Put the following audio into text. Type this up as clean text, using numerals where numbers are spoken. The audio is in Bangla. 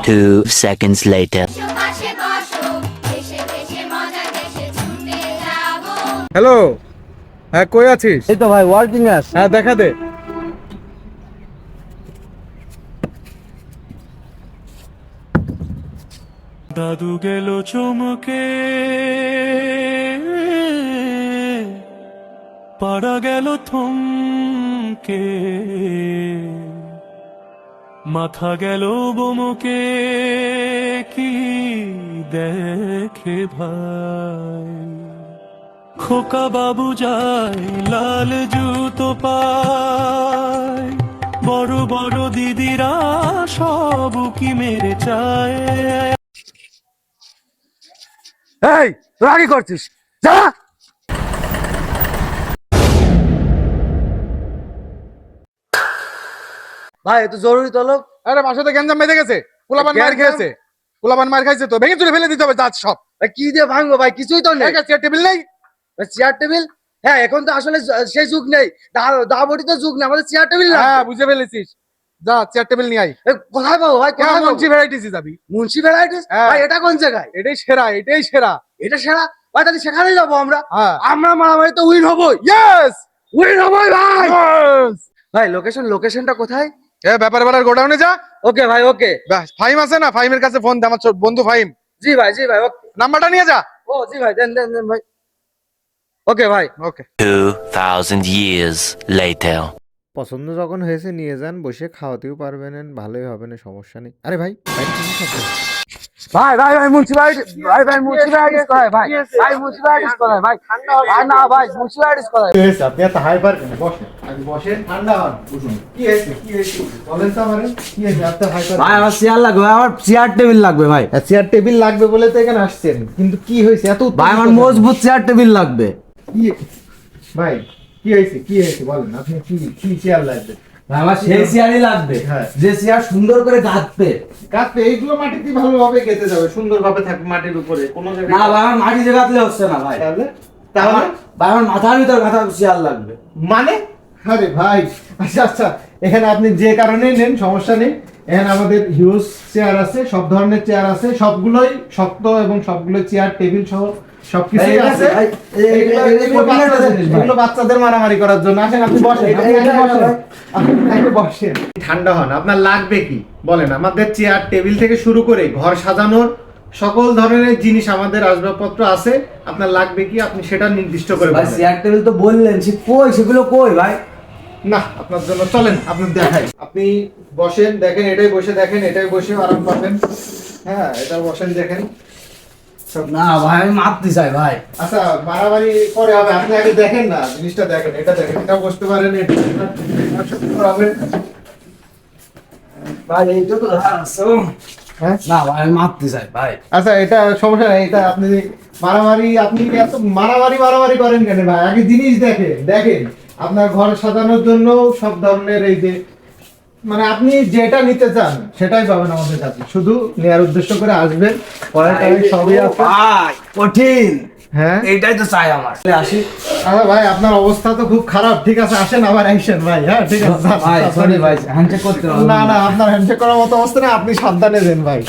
2 seconds later. হ্যালো, হ্যাঁ কই আছিস? এই তো ভাই ওয়ার্কিং আস। হ্যাঁ দেখা দে। দাদু গেল চমকে, পাড়া গেল থমকে, মাথা গেল বমকে, কি দেখে ভাই খোকা বাবু যায় লাল জুতো পায়, বড় বড় দিদিরা সব কি মেরে চায়। এই তোরা কি করছিস? যা। ভাই এত জরুরি তলব। আরে বাসাতে গ্যাঞ্জাম বেঁধে গেছে, পোলাপান মার খেয়েছে, পোলাপান মার খাইছে তো ভেঙে চুরে ফেলে দিতে হবে দাঁত সব। কি দিয়ে ভাঙবো ভাই? কিছুই তো নেই। চেয়ার টেবিল নেই। Chair table? হ্যাঁ এখন তো আসলে সেই যুগ নেই, দাবড়ি তো যুগ নেই, আমাদের চেয়ার টেবিল না। হ্যাঁ বুঝে ফেলেছিস, যা চেয়ার টেবিল নিয়ে আই। কোথায় পাবো ভাই? কোথায় পাবো? মুন্সি ভ্যারাইটিসে যাবি। মুন্সি ভ্যারাইটিস? ভাই এটা কোন জায়গায়? এটাই সেরা, এটাই সেরা। এটা সেরা ভাই, তাহলে সেখানেই যাবো আমরা। হ্যাঁ আমরা মারামারি তো উইন হবোই। ইয়েস উইন হবোই ভাই। ইয়েস। ভাই লোকেশনটা কোথায়? এ ব্যাপার বেলার গোডাউনে যা। ওকে ভাই ওকে। ব্যাস ফাহিম আছে না, ফাহিমের কাছে ফোন দে, আমার বন্ধু ফাহিম। জি ভাই ওকে। নাম্বারটা নিয়ে যা। ও জি ভাই দেন ভাই। ওকে ভাই ওকে। 2000 years later. পছন্দ যখন হয়েছে নিয়ে যান, বসে খাওয়াতেও পারবেন, ভালোই হবে না, সমস্যা নেই। আরে ভাই ভাই কিছু খাবেন? ভাই মুন্সিপালিটি ভাই মুন্সিপালিটিস করায় ভাই মুন্সিপালিটিস করায় ভাই। আর না ভাই মুন্সিপালিটিস করায়। আপনি এত হাইপার কেন? বসেন আগে, বসেন, ঠান্ডা হন, বসুন। কি হয়েছে বলেন তো আমারে, কি হয়েছে আপনার হাইপার? ভাই আমার চেয়ার লাগবে, আমার চেয়ার টেবিল লাগবে ভাই। চেয়ার টেবিল লাগবে বলে তো এখানে আসছেন, কিন্তু কি হয়েছে এত? ভাই আমার মজবুত চেয়ার টেবিল লাগবে। কি ভাই কি হয়েছে বলেন, আপনি কি চেয়ার লাগবে? আমার সেই চেয়ারই লাগবে, হ্যাঁ। যে চেয়ার সুন্দর করে গাঁথবে। কাটবে এইগুলো মাটিতে ভালোভাবে গেঁথে যাবে, সুন্দরভাবে থাকবে মাটির উপরে, কোনো জায়গায় না ভাই আমার মাটিতে গাঁথলে হচ্ছে না ভাই। তাহলে ভাই আমার মাথার ভিতর গাঁথা চেয়ার লাগবে। মানে? আরে ভাই আচ্ছা এখানে আপনি যে কারণে নেন সমস্যা নেই, এখানে আমাদের হিউজ চেয়ার আছে, সব ধরনের চেয়ার আছে, সবগুলোই শক্ত এবং সবগুলো চেয়ার টেবিল সহ সবকিছু আছে। এগুলো বাচ্চাদের মারামারি করার জন্য। আসেন আপনি বসেন, আপনি বসেন, ঠান্ডা হন। আপনার লাগবে কি বলেন? আমাদের চেয়ার টেবিল থেকে শুরু করে ঘর সাজানোর সকল ধরনের জিনিস আমাদের আসবাবপত্র আছে। আপনার লাগবে কি আপনি সেটা নির্দিষ্ট করে ভাই বলেন। চেয়ার টেবিল তো বললেন, সেগুলো কই ভাই? না আপনার জন্য চলেন আপনার দেখাই। আপনি বসেন, দেখেন, এটাই বসে দেখেন, এটাই বসে আরাম পাবেন। হ্যাঁ এটা বসেন দেখেন। না ভাই আমি মারতে চাই ভাই। আচ্ছা মারামারি পরে হবে, আপনি আগে দেখেন না জিনিসটা, দেখেন এটা, দেখেন এটা বসতে পারেন, এটা হবে। ভাই এইটা তো আছে। হ্যাঁ না ভাই আমি মারতে চাই ভাই। আচ্ছা এটা সমস্যা নাই, এটা আপনি আপনি এত মারামারি করেন কেন ভাই? আগে জিনিস দেখেন আপনার ঘর সাজানোর জন্য সব ধরনের এই যে মানে আপনি যেটা নিতে চান সেটাই পাবেন আমাদের কাছে, শুধু নেয়ার উদ্দেশ্য করে আসবেন, পরে সবই আছে। ভাই কঠিন, হ্যাঁ এইটাই তো চাই আমার। আসি। আচ্ছা ভাই আপনার অবস্থা তো খুব খারাপ, ঠিক আছে আসেন আবার আসেন ভাই। হ্যাঁ ঠিক আছে ভাই সরি ভাই হ্যান্ডশেক করতে হবে না আপনার হ্যান্ডশেক করার মতো অবস্থা না, আপনি সাবধানে দেন ভাই।